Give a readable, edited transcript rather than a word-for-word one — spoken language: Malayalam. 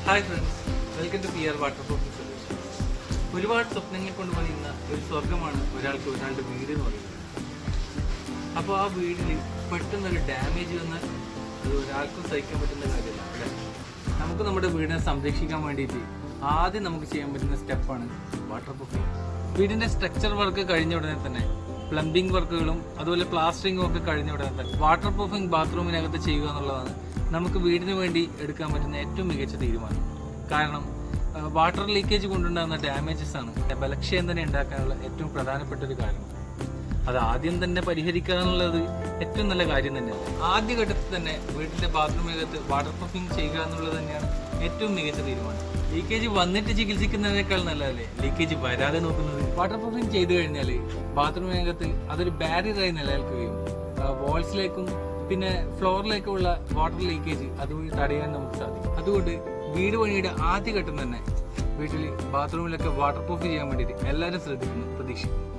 Hi friends, welcome to PR waterproofing solution. ഒരുപാട് സ്വപ്നങ്ങൾ കൊണ്ട് പണിയുന്ന ഒരു സ്വർഗമാണ് ഒരാൾക്ക് ഒരാളുടെ വീട് എന്ന് പറയുന്നത്. അപ്പോൾ ആ വീടിൽ പെട്ടെന്നൊരു ഡാമേജ് വന്നാൽ അത് ഒരാൾക്കും സഹിക്കാൻ പറ്റുന്ന കാര്യമല്ല അല്ലേ. നമുക്ക് നമ്മുടെ വീടിനെ സംരക്ഷിക്കാൻ വേണ്ടിയിട്ട് ആദ്യം നമുക്ക് ചെയ്യാൻ പറ്റുന്ന സ്റ്റെപ്പാണ് വാട്ടർ പ്രൂഫിംഗ്. വീടിൻ്റെ സ്ട്രക്ചർ വർക്ക് കഴിഞ്ഞ ഉടനെ തന്നെ പ്ലംബിംഗ് വർക്കുകളും അതുപോലെ പ്ലാസ്റ്ററിങ്ങും ഒക്കെ കഴിഞ്ഞ ഉടനെ തന്നെ വാട്ടർ പ്രൂഫിംഗ് ബാത്റൂമിനകത്ത് ചെയ്യുക എന്നുള്ളതാണ് നമുക്ക് വീടിന് വേണ്ടി എടുക്കാൻ പറ്റുന്ന ഏറ്റവും മികച്ച തീരുമാനം. കാരണം വാട്ടർ ലീക്കേജ് കൊണ്ടുണ്ടാകുന്ന ഡാമേജസ് ആണ് ബലക്ഷയം തന്നെ ഉണ്ടാക്കാനുള്ള ഏറ്റവും പ്രധാനപ്പെട്ട ഒരു കാരണം. അത് ആദ്യം തന്നെ പരിഹരിക്കുക എന്നുള്ളത് ഏറ്റവും നല്ല കാര്യം തന്നെയാണ്. ആദ്യഘട്ടത്തിൽ തന്നെ വീട്ടിന്റെ ബാത്റൂമിനകത്ത് വാട്ടർ പ്രൂഫിംഗ് ചെയ്യുക എന്നുള്ളത് തന്നെയാണ് ഏറ്റവും മികച്ച തീരുമാനം. ലീക്കേജ് വന്നിട്ട് ചികിത്സിക്കുന്നതിനേക്കാൾ നല്ലതല്ലേ ലീക്കേജ് വരാതെ നോക്കുന്നത്. വാട്ടർ പ്രൂഫിംഗ് ചെയ്തു കഴിഞ്ഞാൽ ബാത്റൂമിനകത്ത് അതൊരു ബാരിയറായി നിലനിൽക്കുകയും വാൾസിലേക്കും പിന്നെ ഫ്ലോറിലേക്കുള്ള വാട്ടർ ലീക്കേജ് അതുവഴി തടയാൻ നമുക്ക് സാധിക്കും. അതുകൊണ്ട് വീട് പണിയുടെ ആദ്യഘട്ടം തന്നെ വീട്ടിൽ ബാത്റൂമിലൊക്കെ വാട്ടർ പ്രൂഫ് ചെയ്യാൻ വേണ്ടിയിട്ട് എല്ലാവരും ശ്രദ്ധിക്കുന്നു പ്രതീക്ഷിക്കുന്നു.